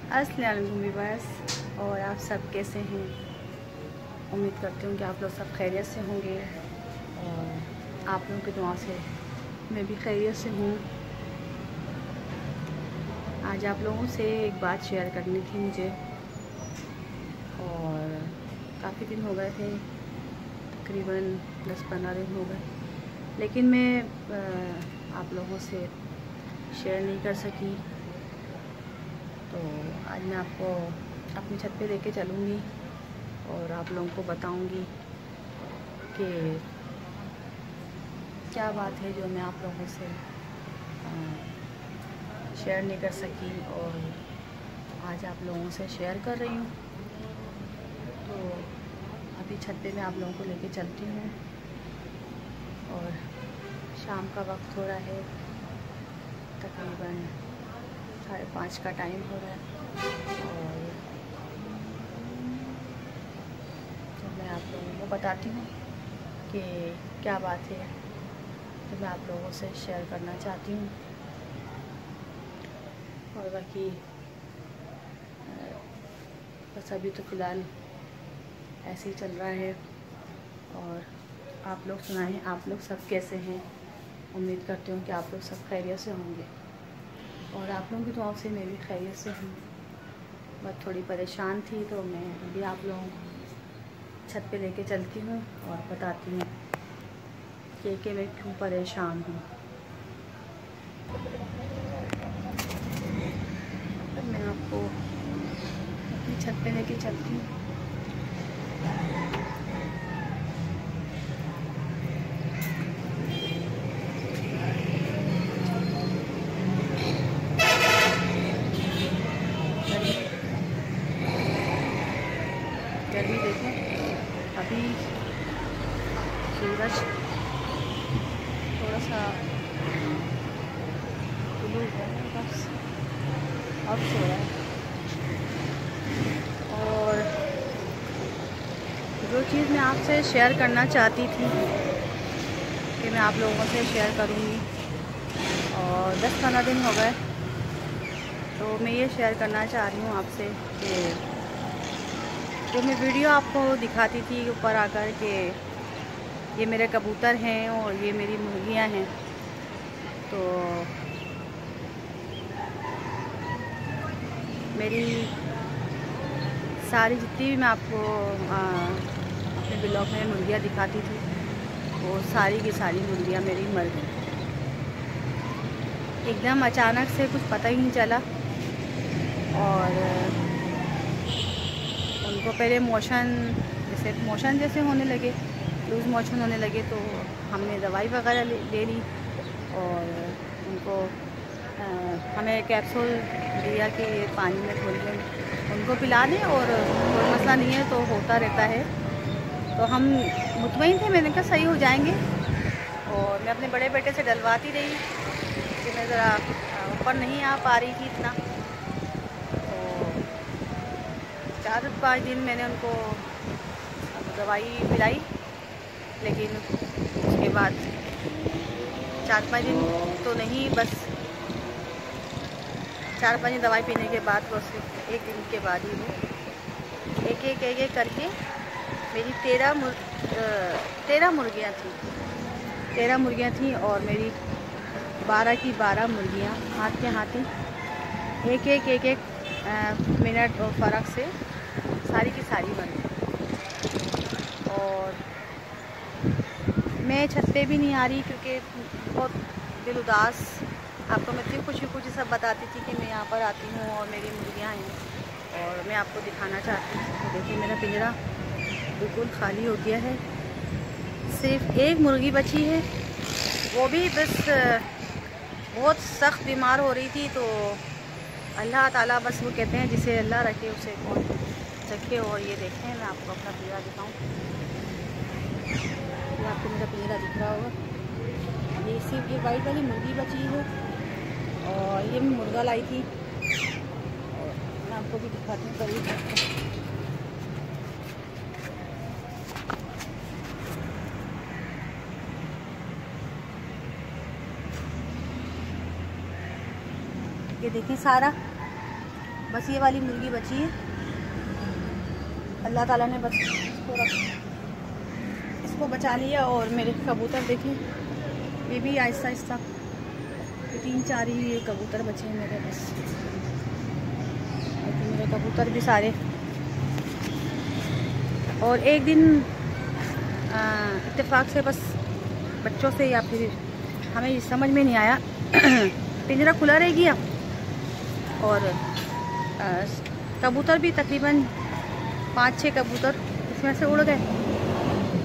अस्सलाम वालेकुम व्यूअर्स, और आप सब कैसे हैं। उम्मीद करती हूँ कि आप लोग सब खैरियत से होंगे और आप लोगों की दुआ से मैं भी खैरियत से हूँ। आज आप लोगों से एक बात शेयर करनी थी मुझे, और काफ़ी दिन हो गए थे, तकरीबन 10-15 दिन हो गए, लेकिन मैं आप लोगों से शेयर नहीं कर सकी। तो आज मैं आपको अपनी छत पे लेके चलूँगी और आप लोगों को बताऊँगी कि क्या बात है जो मैं आप लोगों से शेयर नहीं कर सकी, और आज आप लोगों से शेयर कर रही हूँ। तो अभी छत पे मैं आप लोगों को लेके चलती हूँ, और शाम का वक्त हो रहा है, तकरीबन 5:30 का टाइम हो रहा है। और तो मैं आप लोगों को बताती हूँ कि क्या बात है तो मैं आप लोगों से शेयर करना चाहती हूँ। और बाकी बस अभी तो फ़िलहाल ऐसे ही चल रहा है। और आप लोग सुनाएं, आप लोग सब कैसे हैं। उम्मीद करती हूँ कि आप लोग सब खैरियत से होंगे, और आप लोगों की दुआ से मैं भी खैरियत से हूँ। बस थोड़ी परेशान थी, तो मैं अभी आप लोगों को छत पे लेके चलती हूँ और बताती हूँ कि मैं क्यों परेशान हूँ। मैं आपको अपनी छत पे लेके चलती हूँ। गर्मी देखें, अभी सूरज थोड़ा सा ब्लू है, बस अब सो रहा है। और जो चीज़ मैं आपसे शेयर करना चाहती थी कि मैं आप लोगों से शेयर करूँगी, और 10-15 दिन हो गए, तो मैं ये शेयर करना चाह रही हूँ आपसे कि जो मैं वीडियो आपको दिखाती थी ऊपर आकर के ये मेरे कबूतर हैं और ये मेरी मुर्गियाँ हैं। तो मेरी सारी जितनी भी मैं आपको अपने ब्लॉग में मुर्गियाँ दिखाती थी, वो सारी की सारी मुर्गियाँ मेरी मर गई। एकदम अचानक से कुछ पता ही नहीं चला, और उनको पहले मोशन जैसे होने लगे, लूज़ मोशन होने लगे। तो हमने दवाई वगैरह ले ली, और उनको हमें कैप्सूल दिया कि पानी में घोल के उनको पिला दें, और कोई मसला नहीं है, तो होता रहता है। तो हम मुतमईन थे, मैंने कहा सही हो जाएंगे। और मैं अपने बड़े बेटे से डलवाती रही कि मैं ज़रा ऊपर नहीं आ पा रही थी इतना। 4-5 दिन मैंने उनको दवाई पिलाई, लेकिन उसके बाद 4-5 दिन तो नहीं, बस 4-5 दिन दवाई पीने के बाद, बस 1 दिन के बाद ही वो एक करके मेरी 13 मुर्गियाँ थी। 13 मुर्गियाँ थी, और मेरी 12 की 12 मुर्गियाँ हाथ के हाथ ही एक मिनट और फ़र्क से सारी की सारी मर गई। और मैं छत पे भी नहीं आ रही, क्योंकि बहुत दिल उदास। आपको मैं इतनी खुशी सब बताती थी कि मैं यहाँ पर आती हूँ और मेरी मुर्गियाँ हैं, और मैं आपको दिखाना चाहती हूँ। तो देखिए, मेरा पिंजरा बिल्कुल खाली हो गया है, सिर्फ एक मुर्गी बची है, वो भी बस बहुत सख्त बीमार हो रही थी। तो अल्लाह ताला, बस वो कहते हैं जिसे अल्लाह रखे उसे कौन रखे। और ये देखें, मैं आपको अपना पिंजरा दिखाऊं। ये आपको मेरा पिंजरा दिख रहा होगा। ये सिर्फ ये वाइट वाली मुर्गी बची है, और ये मैं मुर्गा लाई थी, और मैं आपको भी दिखाती हूँ करीब। ये देखें, सारा बस ये वाली मुर्गी बची है। अल्लाह ताला ने बस इसको बचा लिया। और मेरे कबूतर देखें, ये भी आहिस्ता आहिस्ता 3-4 ही ये कबूतर बचे हैं मेरे बस। मेरे कबूतर भी सारे। और एक दिन इत्तेफाक से बस बच्चों से या फिर हमें समझ में नहीं आया पिंजरा खुला रह गया और कबूतर भी तकरीबन 5-6 कबूतर इसमें से उड़ गए।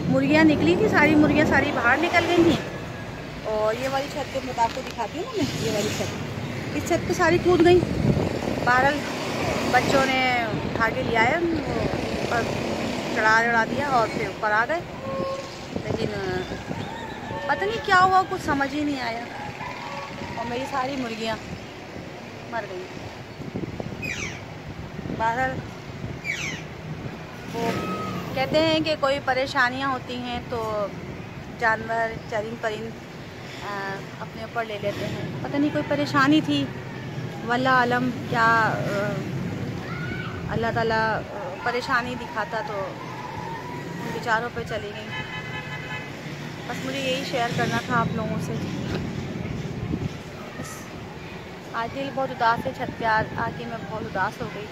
मुर्गियाँ निकली थी, सारी मुर्गियाँ सारी बाहर निकल गई थी। और ये वाली छत पे मैं आपको दिखाती हूँ ना, मैं ये वाली छत, इस छत पे सारी कूद गई। बहरहाल बच्चों ने उठा के लिया है, ऊपर चढ़ा दिया और फिर ऊपर आ गए। लेकिन पता नहीं क्या हुआ, कुछ समझ ही नहीं आया और मेरी सारी मुर्गियाँ मर गई। बहरहाल वो कहते हैं कि कोई परेशानियाँ होती हैं तो जानवर चरिंद परिंद अपने ऊपर ले लेते हैं। पता नहीं कोई परेशानी थी, वल्लाह आलम क्या अल्लाह ताला परेशानी दिखाता तो उन बेचारों पे चली गई। बस मुझे यही शेयर करना था आप लोगों से। बस आज दिल बहुत उदास है, छत पे आके मैं बहुत उदास हो गई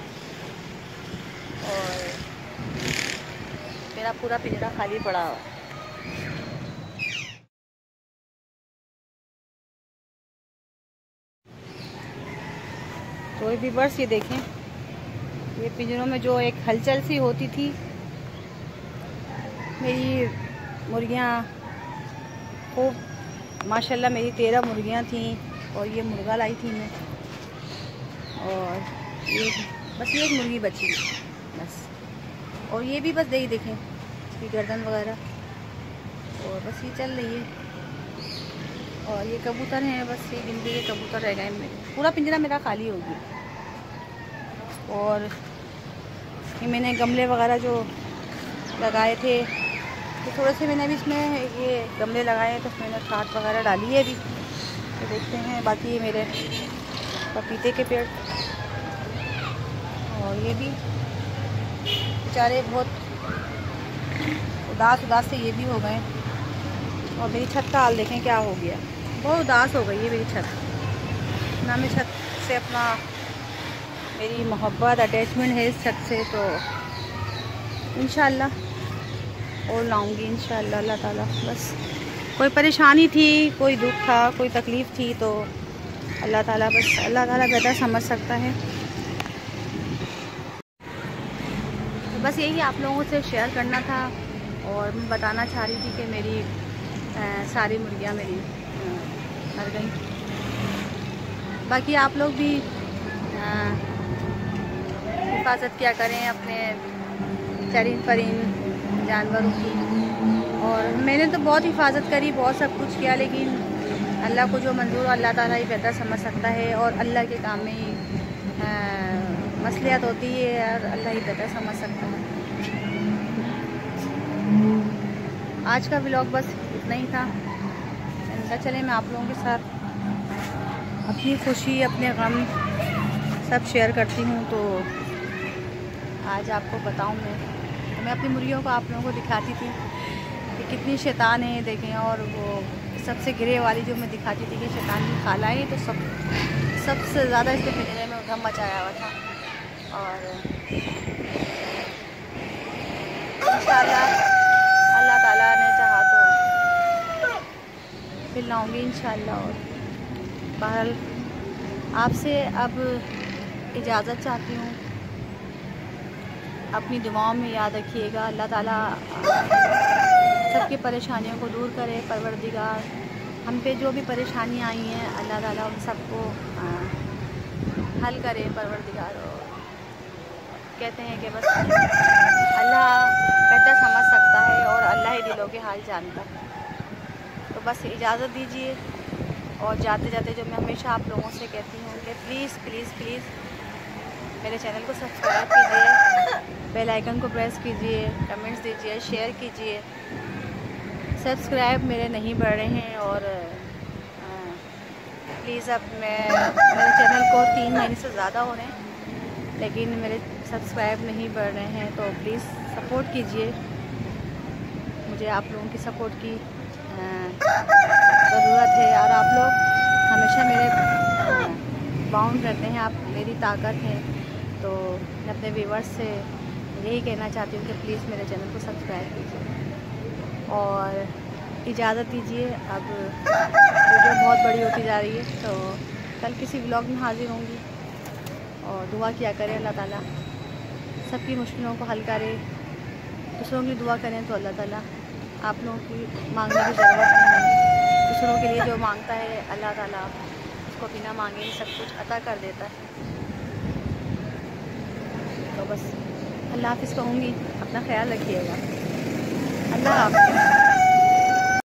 और मेरा पूरा पिंजरा खाली पड़ा हुआ। तो भी बस ये देखें, ये पिंजरों में जो एक हलचल सी होती थी, मेरी मुर्गियाँ खूब माशाल्लाह मेरी 13 मुर्गियाँ थीं और ये मुर्गा लाई थी मैं। और ये बस ये एक मुर्गी बची बस। और ये भी बस देखें इसकी गर्दन वगैरह, और बस ये चल रही है। और ये कबूतर हैं, बस ये गिनती के कबूतर रह गए मेरे। पूरा पिंजरा मेरा खाली हो गया। और ये मैंने गमले वगैरह जो लगाए थे तो थोड़े से मैंने भी इसमें ये गमले लगाए हैं, तो मैंने खाद वगैरह डाली है अभी, तो देखते हैं। बाकी ये मेरे पपीते के पेड़, और ये भी बेचारे बहुत उदास से ये भी हो गए। और मेरी छत का हाल देखें क्या हो गया, बहुत उदास हो गई है मेरी छत ना। मैं छत से अपना मेरी मोहब्बत अटैचमेंट है इस छत से, तो इंशाल्लाह और लाऊंगी इंशाल्लाह अल्लाह ताला। बस कोई परेशानी थी, कोई दुख था, कोई तकलीफ़ थी तो अल्लाह ताला बेहतर समझ सकता है। तो बस यही आप लोगों से शेयर करना था और मैं बताना चाह रही थी कि मेरी सारी मुर्गियाँ मेरी मर गई। बाकी आप लोग भी हिफाजत किया करें अपने चरिंद परिंद जानवरों की। और मैंने तो बहुत हिफाजत करी, बहुत सब कुछ किया, लेकिन अल्लाह को जो मंजूर अल्लाह ताला ही बेहतर समझ सकता है। और अल्लाह के काम में ही मसलियत होती है और अल्लाह ही बेहतर समझ सकता है। आज का व्लॉग बस इतना ही था। मैंने कहा चले मैं आप लोगों के साथ अपनी खुशी अपने गम सब शेयर करती हूँ, तो आज आपको बताऊँ मैं अपनी मुर्गियों को आप लोगों को दिखाती थी कि कितनी शैतान है देखें। और वो सबसे गिरे वाली जो मैं दिखाती थी कि शैतान की खाला है, तो सबसे ज़्यादा इसके पिंजरे में उधम मचाया हुआ था। और इंशाल्लाह अल्लाह ताला ने चाहा तो फिर लाऊंगी इंशाल्लाह। और बहरहाल आपसे अब इजाज़त चाहती हूँ। अपनी दुआओं में याद रखिएगा। अल्लाह ताला सबकी परेशानियों को दूर करे। परवरदिगार हम पे जो भी परेशानियाँ आई हैं अल्लाह ताला उन सबको हल करे परवरदिगार। और कहते हैं कि बस अल्लाह बेहतर समझ सकता है और अल्लाह ही दिलों के हाल जानता है। तो बस इजाज़त दीजिए। और जाते जाते जो मैं हमेशा आप लोगों से कहती हूँ कि प्लीज़ प्लीज़ प्लीज़ मेरे चैनल को सब्सक्राइब कीजिए, बेल आइकन को प्रेस कीजिए, कमेंट्स दीजिए, शेयर कीजिए। सब्सक्राइब मेरे नहीं बढ़ रहे हैं और प्लीज़ अब मेरे चैनल को 3 महीने से ज़्यादा हो रहे हैं, लेकिन मेरे सब्सक्राइब नहीं बढ़ रहे हैं, तो प्लीज़ सपोर्ट कीजिए। मुझे आप लोगों की सपोर्ट की ज़रूरत है, और आप लोग हमेशा मेरे बाउंड रहते हैं, आप मेरी ताकत हैं। तो मैं अपने व्यूअर्स से यही कहना चाहती हूँ कि प्लीज़ मेरे चैनल को सब्सक्राइब कीजिए और इजाज़त दीजिए। अब वीडियो बहुत बड़ी होती जा रही है, तो कल किसी व्लॉग में हाज़िर होंगी। और दुआ किया करें, अल्लाह ताला सबकी मुश्किलों को हल करे। दूसरों की दुआ करें तो अल्लाह ताला आप लोगों की मांगने की ज़रूरत नहीं है। दूसरों के लिए जो मांगता है अल्लाह ताला उसको बिना मांगे ही सब कुछ अता कर देता है। तो बस अल्लाह हाफ़िज़ कहूँगी, अपना ख्याल रखिएगा। अल्लाह हाफ़िज़।